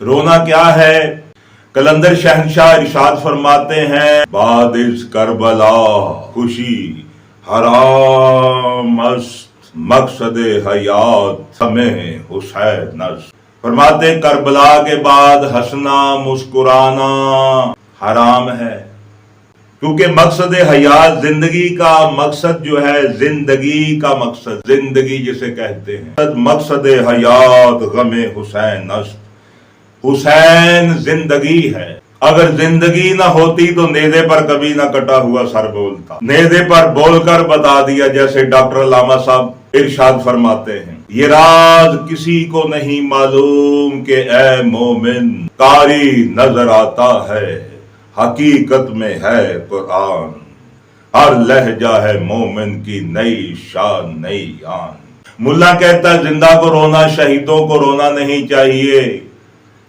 रोना क्या है? कलंदर शहनशाह इरशाद फरमाते हैं, बाद इस करबला खुशी हराम अस्त मकसद हयात हमें हुसैन अस्त। फरमाते करबला के बाद हंसना मुस्कुराना हराम है, क्योंकि मकसद हयात जिंदगी का मकसद जो है, जिंदगी का मकसद, जिंदगी जिसे कहते हैं, मकसद हयात गमे हुसैन अस्त। हुसैन जिंदगी है। अगर जिंदगी ना होती तो नेज़े पर कभी ना कटा हुआ सर बोलता। नेज़े पर बोलकर बता दिया, जैसे डॉक्टर अल्लामा साहब इरशाद फरमाते हैं, ये राज किसी को नहीं मालूम कि ए मोमिन कारी नजर आता है, हकीकत में है कुरान, हर लहजा है मोमिन की नई शान नई आन। मुल्ला कहता है जिंदा को रोना, शहीदों को रोना नहीं चाहिए।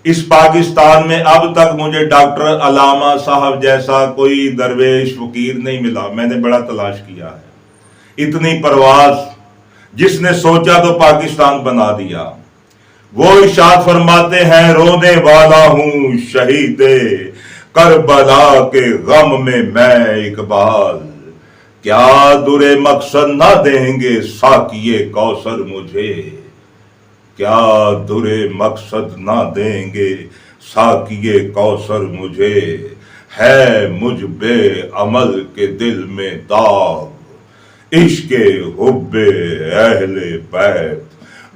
इस पाकिस्तान में अब तक मुझे डॉक्टर अल्लामा साहब जैसा कोई दरवेश फकीर नहीं मिला। मैंने बड़ा तलाश किया है। इतनी परवाज, जिसने सोचा तो पाकिस्तान बना दिया। वो इरशाद फरमाते हैं, रोने वाला हूं शहीदे करबला के गम में मैं इकबाल, क्या दुरे मकसद ना देंगे साकिए कौसर मुझे, क्या दुरे मकसद ना देंगे साकिए कौसर मुझे, है मुझ बे अमल के दिल में दाग, इश्के हुब्बे अहले बैत,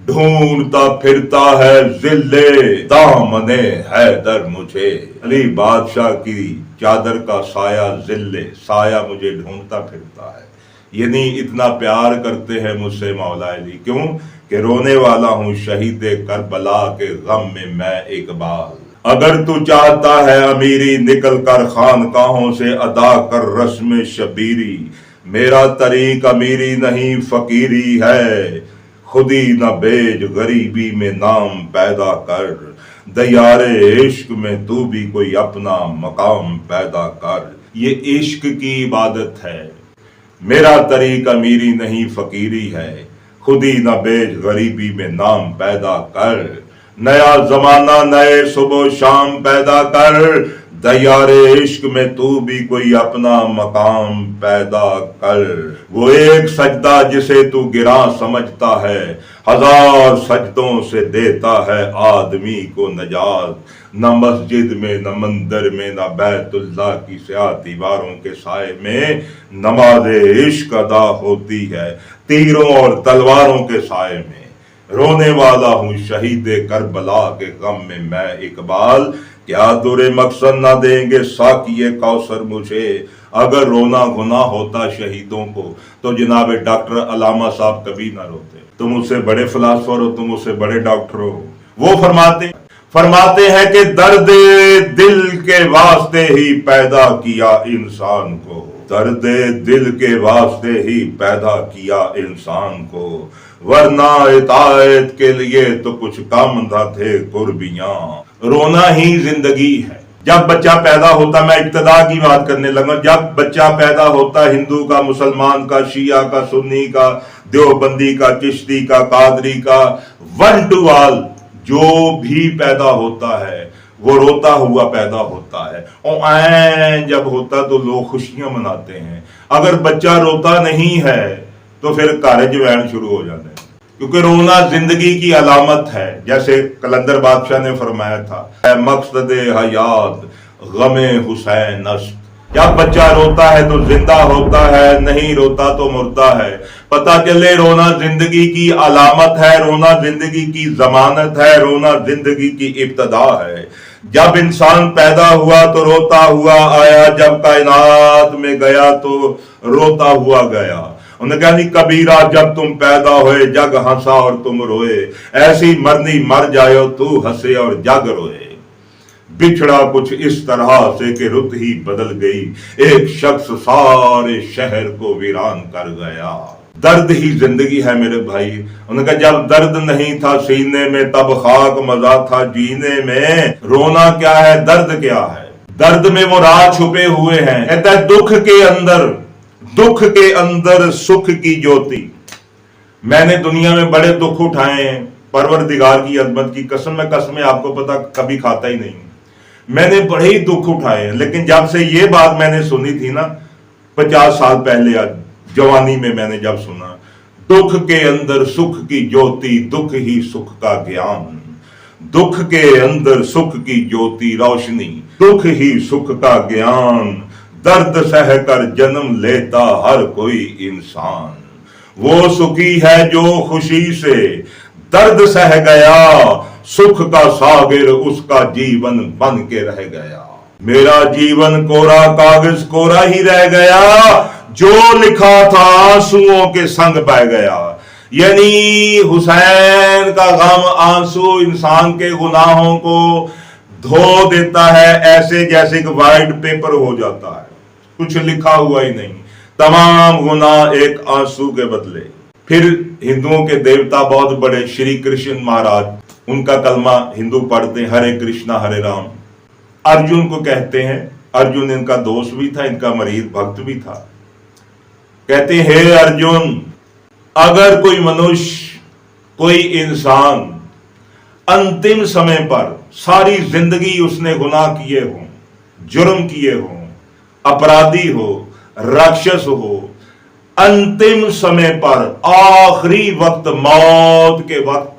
ढूंढता फिरता है जिल्ले दामने हैदर मुझे। अली बादशाह की चादर का साया जिल्ले, साया मुझे ढूंढता फिरता है। यानी इतना प्यार करते हैं मुझसे मौला अली, क्यों कि रोने वाला हूं शहीद करबला के गम में मैं इकबाल। अगर तू चाहता है अमीरी निकल कर खानकाहों से अदा कर रस्म शबीरी, मेरा तरीक अमीरी नहीं फकीरी है, खुदी न बेज गरीबी में नाम पैदा कर, दयारे इश्क में तू भी कोई अपना मकाम पैदा कर। ये इश्क की इबादत है। मेरा तरीक अमीरी नहीं फकीरी है, खुदी न बेज गरीबी में नाम पैदा कर, नया जमाना नए सुबह शाम पैदा कर, दयारे इश्क में तू भी कोई अपना मकाम पैदा कर। वो एक सजदा जिसे तू गिरा समझता है, हजार सजदों से देता है आदमी को नजात। न मस्जिद में न मंदिर में न बैतुल्लाह की स्याह दीवारों के साए में नमाज इश्क अदा होती है, तीरों और तलवारों के साए में। रोने वाला हूँ शहीद करबला के गम में मैं इकबाल, क्या दुरे मकसद ना देंगे साकिए कौसर मुझे। अगर रोना गुनाह होता शहीदों को तो जनाब डॉक्टर अल्लामा साहब कभी ना रोते। तुम उससे बड़े फिलासफर हो, तुम उससे बड़े डॉक्टर हो। वो फरमाते हैं कि दर्द दिल के वास्ते ही पैदा किया इंसान को, दर्द दिल के वास्ते ही पैदा किया इंसान को, वरना इताअत के लिए तो कुछ काम न थे कुर्बियां। रोना ही जिंदगी है। जब बच्चा पैदा होता, मैं इब्तिदा की बात करने लगा, जब बच्चा पैदा होता हिंदू का, मुसलमान का, शिया का, सुन्नी का, देवबंदी का, चिश्ती का, कादरी का, वन टू ऑल, जो भी पैदा होता है वो रोता हुआ पैदा होता है। और जब होता तो लोग खुशियां मनाते हैं। अगर बच्चा रोता नहीं है तो फिर कारज वैन शुरू हो जाते हैं, क्योंकि रोना जिंदगी की अलामत है। जैसे कलंदर बादशाह ने फरमाया था, मकसद हयात गमे हुसैन अस्त। जब बच्चा रोता है तो जिंदा होता है, नहीं रोता तो मुर्दा है। पता चले रोना जिंदगी की अलामत है, रोना जिंदगी की जमानत है, रोना जिंदगी की इब्तदा है। जब इंसान पैदा हुआ तो रोता हुआ आया, जब कायनात में गया तो रोता हुआ गया। उन्होंने कहा, नहीं कबीरा जब तुम पैदा हुए जग हंसा और तुम रोए, ऐसी मरनी मर जाओ तू हंसे और जग रोए। बिछड़ा कुछ इस तरह से कि रुत ही बदल गई, एक शख्स सारे शहर को वीरान कर गया। दर्द ही जिंदगी है मेरे भाई। उन्होंने कहा, जब दर्द नहीं था सीने में तब खाक मजा था जीने में। रोना क्या है, दर्द क्या है? दर्द में वो राज छुपे हुए हैं। कहता है दुख के अंदर सुख की ज्योति। मैंने दुनिया में बड़े दुख उठाए हैं, परवरदिगार की अजमत की कसम, मैं कसमें आपको पता कभी खाता ही नहीं हूं। मैंने बड़े ही दुख उठाए हैं, लेकिन जब से ये बात मैंने सुनी थी ना 50 साल पहले, आज जवानी में मैंने जब सुना, दुख के अंदर सुख की ज्योति, दुख ही सुख का ज्ञान, दुख के अंदर सुख की ज्योति रोशनी, दुख ही सुख का ज्ञान, दर्द सह कर जन्म लेता हर कोई इंसान, वो सुखी है जो खुशी से दर्द सह गया, सुख का सागर उसका जीवन बन के रह गया। मेरा जीवन कोरा कागज कोरा ही रह गया, जो लिखा था आंसुओं के संग बह गया। यानी हुसैन का गम आंसू इंसान के गुनाहों को धो देता है, ऐसे जैसे कि वाइट पेपर हो जाता है, कुछ लिखा हुआ ही नहीं, तमाम गुनाह एक आंसू के बदले। फिर हिंदुओं के देवता बहुत बड़े श्री कृष्ण महाराज, उनका कलमा हिंदू पढ़ते हैं, हरे कृष्णा हरे राम। अर्जुन को कहते हैं, अर्जुन इनका दोस्त भी था, इनका मरीद भक्त भी था। कहते हैं हे अर्जुन, अगर कोई मनुष्य, कोई इंसान अंतिम समय पर सारी जिंदगी उसने गुनाह किए हों, जुर्म किए हों, अपराधी हो, राक्षस हो, अंतिम समय पर आखिरी वक्त, मौत के वक्त,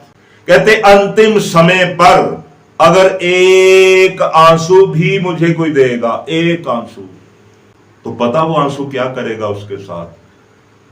कहते अंतिम समय पर अगर एक आंसू भी मुझे कोई देगा, एक आंसू, तो पता वो आंसू क्या करेगा उसके साथ।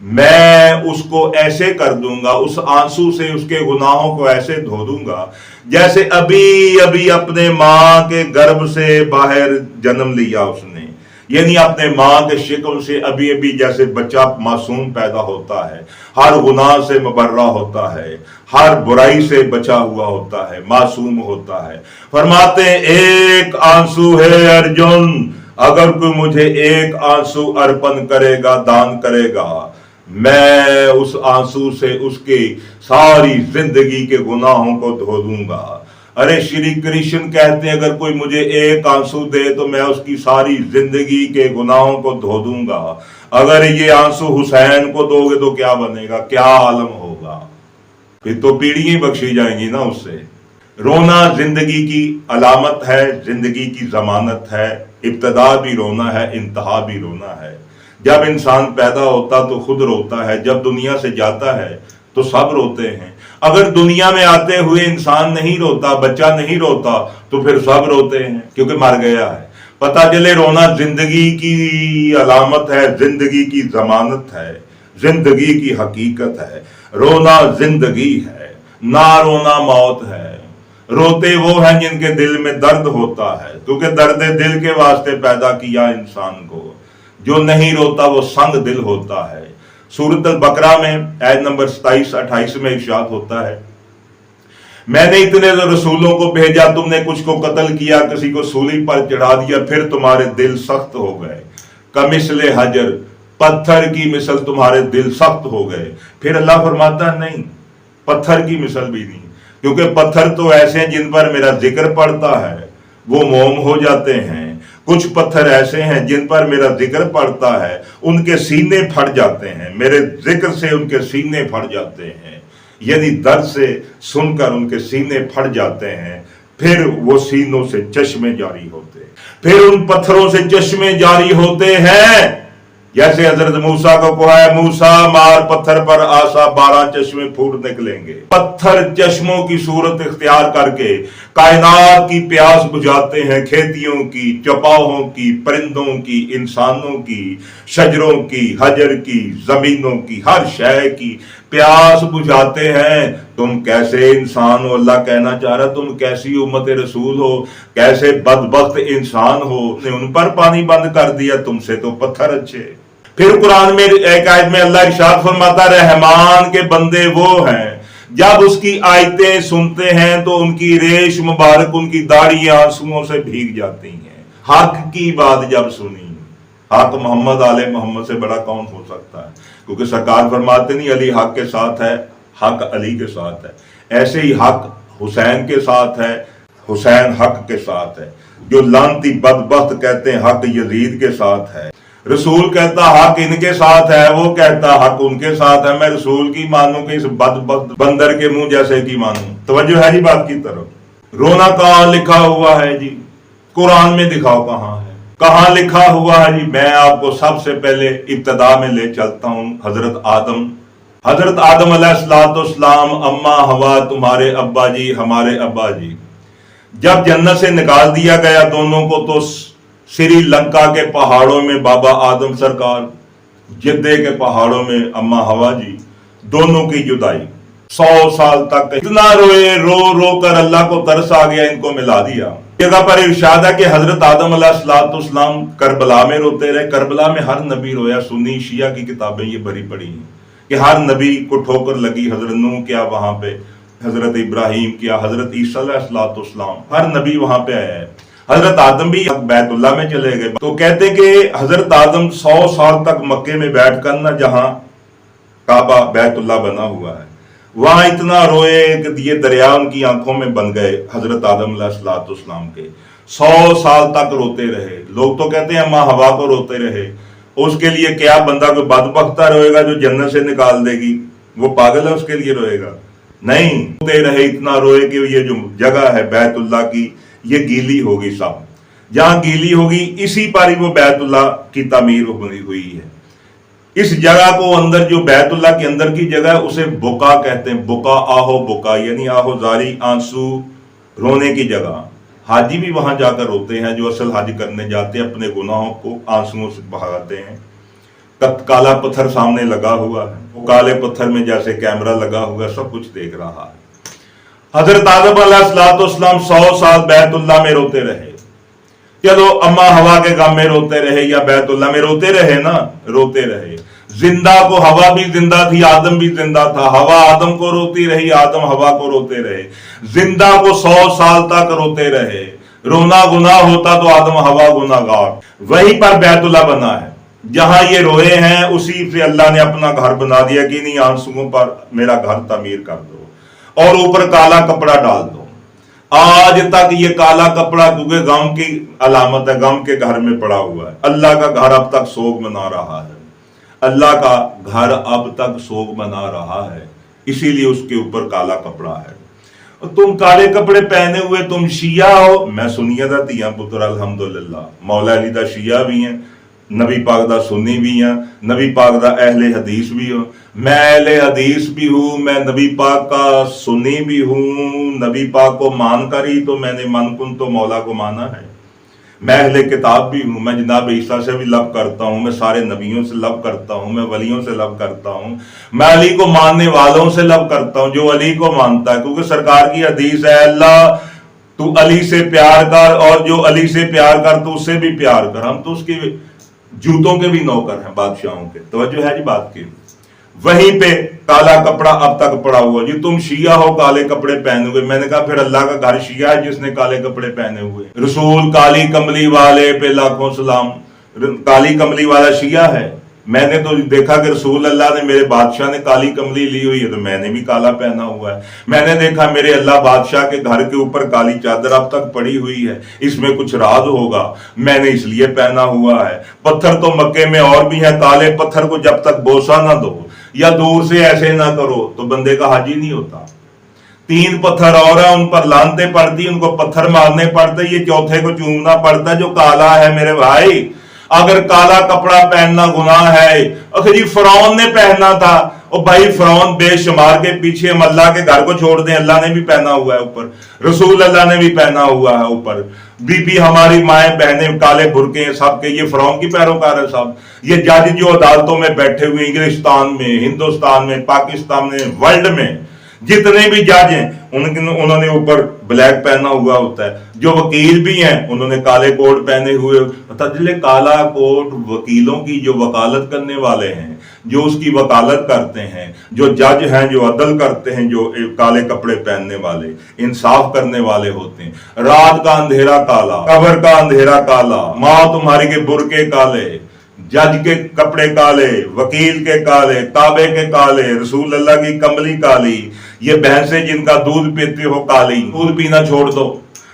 मैं उसको ऐसे कर दूंगा, उस आंसू से उसके गुनाहों को ऐसे धो दूंगा जैसे अभी अभी अपने मां के गर्भ से बाहर जन्म लिया उसने, यानी अपने मां के शिकल से अभी अभी जैसे बच्चा मासूम पैदा होता है, हर गुनाह से मुबर्रा होता है, हर बुराई से बचा हुआ होता है, मासूम होता है। फरमाते एक आंसू है अर्जुन, अगर कोई मुझे एक आंसू अर्पण करेगा, दान करेगा, मैं उस आंसू से उसकी सारी जिंदगी के गुनाहों को धो दूंगा। अरे श्री कृष्ण कहते हैं अगर कोई मुझे एक आंसू दे तो मैं उसकी सारी जिंदगी के गुनाहों को धो दूंगा। अगर ये आंसू हुसैन को दोगे तो क्या बनेगा, क्या आलम होगा, फिर तो पीढ़ियां बख्शी जाएंगी ना उससे। रोना जिंदगी की अलामत है, जिंदगी की जमानत है, इब्तदा भी रोना है, इंतहा भी रोना है। जब इंसान पैदा होता तो खुद रोता है, जब दुनिया से जाता है तो सब रोते हैं। अगर दुनिया में आते हुए इंसान नहीं रोता, बच्चा नहीं रोता, तो फिर सब रोते हैं क्योंकि मर गया है। पता चले रोना जिंदगी की अलामत है, जिंदगी की जमानत है, जिंदगी की हकीकत है। रोना जिंदगी है, ना रोना मौत है। रोते वो हैं जिनके दिल में दर्द होता है, क्योंकि दर्द दिल के वास्ते पैदा किया इंसान को। जो नहीं रोता वो संग दिल होता है। सूरत अल बकरा में आयत नंबर 27-28 में इरशाद होता है, मैंने इतने रसूलों को भेजा, तुमने कुछ को कत्ल किया, किसी को सूली पर चढ़ा दिया, फिर तुम्हारे दिल सख्त हो गए। कमिसले हजर, पत्थर की मिसल तुम्हारे दिल सख्त हो गए। फिर अल्लाह फरमाता नहीं, पत्थर की मिसल भी नहीं, क्योंकि पत्थर तो ऐसे हैं जिन पर मेरा जिक्र पड़ता है वो मोम हो जाते हैं। कुछ पत्थर ऐसे हैं जिन पर मेरा जिक्र पड़ता है उनके सीने फट जाते हैं, मेरे जिक्र से उनके सीने फट जाते हैं, यानी दर्द से सुनकर उनके सीने फट जाते हैं। फिर वो सीनों से चश्मे जारी होते हैं, फिर उन पत्थरों से चश्मे जारी होते हैं। जैसे हजरत मूसा को कहा है, मूसा मार पत्थर पर आशा 12 चश्मे फूट निकलेंगे। पत्थर चश्मों की सूरत इख्तियार करके कायनात की प्यास बुझाते हैं, खेतियों की, चौपाहों की, परिंदों की, इंसानों की, शजरों की, हजर की, जमीनों की, हर शय की प्यास बुझाते हैं। तुम कैसे इंसान हो, अल्लाह कहना चाह रहा, तुम कैसी उम्मत रसूल हो, कैसे बदबख्त इंसान हो, उन पर पानी बंद कर दिया, तुमसे तो पत्थर अच्छे। फिर कुरान में एक आयत में अल्लाह इरशाद फरमाता, रहमान के बंदे वो हैं जब उसकी आयतें सुनते हैं तो उनकी रेश मुबारक, उनकी दाढ़ी आंसुओं से भीग जाती हैं। हक की बात जब सुनी, हक मोहम्मद आले मोहम्मद से बड़ा कौन हो सकता है, क्योंकि सरकार फरमाते नहीं अली हक के साथ है, हक अली के साथ है। ऐसे ही हक हुसैन के साथ है, हुसैन हक के साथ है। जो लानती बदबख्त कहते हैं हक यजीद के साथ है। रसूल कहता हक इनके साथ है, वो कहता हक उनके साथ है। मैं रसूल की मानूं कि इस बंदर के मुंह जैसे की मानूं? तवज्जो है जी बात की तरफ। रोना कहां लिखा हुआ है जी? कुरान में दिखाओ कहां है, कहां लिखा हुआ है जी? मैं आपको सबसे पहले इब्तदा में ले चलता हूं। हजरत आदम अलैहिस्सलाम, अम्मा हवा तुम्हारे अब्बा जी, हमारे अब्बा जी, जब जन्नत से निकाल दिया गया दोनों को, तो श्रीलंका के पहाड़ों में बाबा आदम सरकार, जिद्दे के पहाड़ों में अम्मा हवा जी, दोनों की जुदाई। 100 साल तक इतना रोए, रो रो कर अल्लाह को तरस आ गया, इनको मिला दिया। जगह पर इरशाद है कि हजरत आदम अलैहिस्सलाम करबला में रोते रहे। करबला में हर नबी रोया। सुन्नी शिया की किताबें ये भरी पड़ी हैं कि हर नबी को ठोकर लगी। हजरत नूह क्या वहां पे, हजरत इब्राहिम क्या, हजरत ईसा अलैहिस्सलाम, हर नबी वहां पे आया है। हजरत आदम भी बैतुल्ला में चले गए। तो कहते कि हजरत आदम 100 साल तक मक्के में बैठकर ना, जहां काबा बैतुल्ला बना हुआ है, वहां इतना रोए कि ये दरिया उनकी आंखों में बन गए। हजरत आदम अलैहिस्सलाम के 100 साल तक रोते रहे। लोग तो कहते हैं अम्मा हवा को रोते रहे। उसके लिए क्या बंदा कोई बदबख्ता रोएगा जो जन्नत से निकाल देगी? वो पागल है, उसके लिए रोएगा? नहीं, रोते रहे, इतना रोए कि ये जो जगह है बैतुल्ला की, ये गीली होगी। सब जहां गीली होगी इसी पर ही वो बैतुल्ला की तामीर हुई है। इस जगह को अंदर, जो बैतुल्ला के अंदर की जगह है, उसे बुका कहते हैं। बुका, आहो बुका, यानी आहो जारी, आंसू, रोने की जगह। हाजी भी वहां जाकर रोते हैं, जो असल हाजी करने जाते हैं, अपने गुनाहों को आंसुओं से बहाते हैं। काला पत्थर सामने लगा हुआ है, वो काले पत्थर में जैसे कैमरा लगा हुआ है, सब कुछ देख रहा है। हजरत आदम अलैहिस्सलाम 100 साल बैतुल्ला में रोते रहे। चलो अम्मा हवा के गम में रोते रहे या बैतुल्ला में रोते रहे ना, रोते रहे। जिंदा को हवा भी जिंदा थी, आदम भी जिंदा था। हवा आदम को रोती रही, आदम हवा को रोते रहे। जिंदा को 100 साल तक रोते रहे। रोना गुनाह होता तो आदम हवा गुनाहगार। वहीं पर बैतुल्ला बना है, जहां ये रोए हैं, उसी से अल्लाह ने अपना घर बना दिया कि नहीं, आंसुओं पर मेरा घर तामीर कर दो और ऊपर काला कपड़ा डाल दो। आज तक ये काला कपड़ा, क्योंकि गम की अलामत है, गम के घर में पड़ा हुआ है। अल्लाह का घर अब तक सोग मना रहा है, अल्लाह का घर अब तक सोग मना रहा है, इसीलिए उसके ऊपर काला कपड़ा है। और तुम काले कपड़े पहने हुए तुम शिया हो। मैं सुनिया दा धिया पुत्र अल्हम्दुलिल्लाह। मौला अली दा शिया भी है, नबी पाक दा सुन्नी भी है, नबी पाक दा अहले हदीस भी हो। मैं अहले हदीस भी हूँ, मैं नबी पाक का सुन्नी भी हूँ। नबी पाक को मान कर ही तो मैंने मनकुन तो मौला को माना है। मैं अहले किताब भी हूँ, मैं जनाब ईसा से भी लब करता हूँ, मैं सारे नबियों से लब करता हूँ, मैं वलियों से लब करता हूँ, मैं अली को मानने वालों से लब करता हूँ, जो अली को मानता है। क्योंकि सरकार की हदीस है, अल्लाह तू अली से प्यार कर और जो अली से प्यार कर तो उससे भी प्यार कर। हम तो उसके जूतों के भी नौकर हैं, बादशाहों के। तवज्जो है जी बात की। वहीं पे काला कपड़ा अब तक पड़ा हुआ जी। तुम शिया हो, काले कपड़े पहने हुए। मैंने कहा फिर अल्लाह का घर शिया है जिसने काले कपड़े पहने हुए। रसूल काली कमली वाले पे लाखों सलाम। काली कमली वाला शिया है। मैंने तो देखा कि रसूल अल्लाह ने, मेरे बादशाह ने काली कमली ली हुई है, तो मैंने भी काला पहना हुआ है। मैंने देखा मेरे अल्लाह बादशाह के घर के ऊपर काली चादर अब तक पड़ी हुई है, इसमें कुछ राज होगा, मैंने इसलिए पहना हुआ है। पत्थर तो मक्के में और भी है, काले पत्थर को जब तक बोसा ना दो या दूर से ऐसे ना करो तो बंदे का हाजी नहीं होता। 3 पत्थर और है, उन पर लानते पड़ती, उनको पत्थर मारने पड़ते, ये चौथे को चूमना पड़ता जो काला है। मेरे भाई, अगर काला कपड़ा पहनना गुनाह है, अगर ये फिरौन ने पहना था, और भाई फिरौन बेशुमार के पीछे, हम अल्लाह के घर को छोड़ दें, अल्लाह ने भी पहना हुआ है ऊपर, रसूल अल्लाह ने भी पहना हुआ है ऊपर, बीबी हमारी माएं बहनें काले बुरके हैं सबके, ये फिरौन की पैरोकार है सब। ये जज जो अदालतों में बैठे हुए इंग्लिस्तान में, हिंदुस्तान में, पाकिस्तान में, वर्ल्ड में जितने भी जज हैं उन्होंने ऊपर ब्लैक पहना हुआ होता है। जो वकील भी हैं उन्होंने काले कोट पहने हुए। तजले काला कोट वकीलों की, जो वकालत करने वाले हैं, जो उसकी वकालत करते हैं, जो जज हैं, जो अदल करते हैं, जो काले कपड़े पहनने वाले, इंसाफ करने वाले होते हैं। रात का अंधेरा काला, कब्र का अंधेरा काला, माँ तुम्हारी के बुरके काले, जज के कपड़े काले, वकील के काले, काबे के काले, रसूल अल्लाह की कमली काली, ये भैंसे जिनका दूध पीते हो काली। दूध पीना छोड़ दो,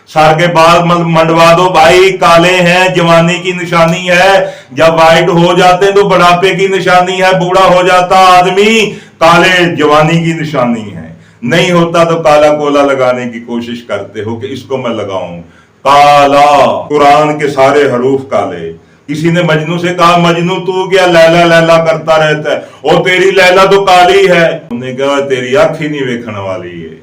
सर के बाल मंडवा दो भाई, काले हैं जवानी की निशानी है, जब वाइट हो जाते तो बुढ़ापे की निशानी है, बूढ़ा हो जाता आदमी काले जवानी की निशानी है, नहीं होता तो काला कोला लगाने की कोशिश करते हो कि इसको मैं लगाऊं। काला, कुरान के सारे हरूफ काले। किसी ने मजनू से कहा, मजनू तू क्या लैला लैला करता रहता है, और तेरी लैला तो काली है। उन्होंने कहा तेरी आंख ही नहीं वेखण वाली है।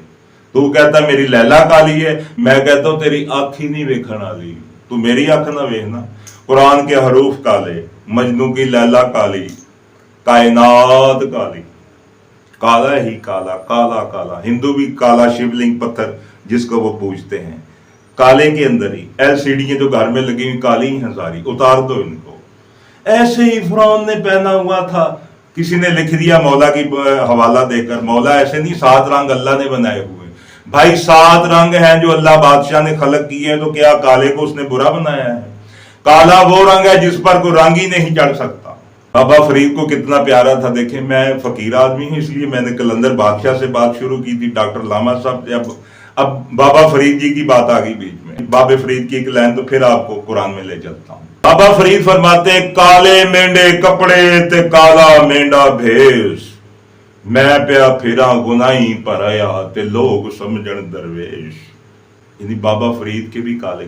तू कहता मेरी लैला काली है, मैं कहता हूं तेरी आंख ही नहीं वेखण वाली, तू मेरी आंख ना वेखना। कुरान के हरूफ काले, मजनू की लैला काली, कायनात काली, काला ही काला, काला काला। हिंदू भी काला शिवलिंग पत्थर जिसको वो पूजते हैं, काले के अंदर ही एलसीडी जो घर में लगी हुई काली ही हैं सारी, उतार दो इनको। ऐसे ही फिरौन ने पहना हुआ था, किसी ने लिख दिया मौला की हवाला देकर, मौला ऐसे नहीं, 7 रंग अल्लाह ने बनाए हुए। भाई 7 रंग हैं जो अल्लाह बादशाह ने खलक किए हैं, तो क्या काले को उसने बुरा बनाया है? काला वो रंग है जिस पर कोई रंग ही नहीं चढ़ सकता। बाबा फरीद को कितना प्यारा था। देखें, मैं फकीर आदमी हूं, इसलिए मैंने कलंदर बादशाह से बात शुरू की थी, डॉक्टर लामा साहब से। अब बाबा फरीद जी की बात आ गई बीच में, बाबा फरीद की एक लाइन तो फिर आपको कुरान में ले चलता हूं। बाबा फरीद फरमाते, काले मेंढे कपड़े ते काला मेंढा भेस, मैं पिया फिरा गुनाही पर आया ते लोग समझण दरवेश। यानी बाबा फरीद के भी काले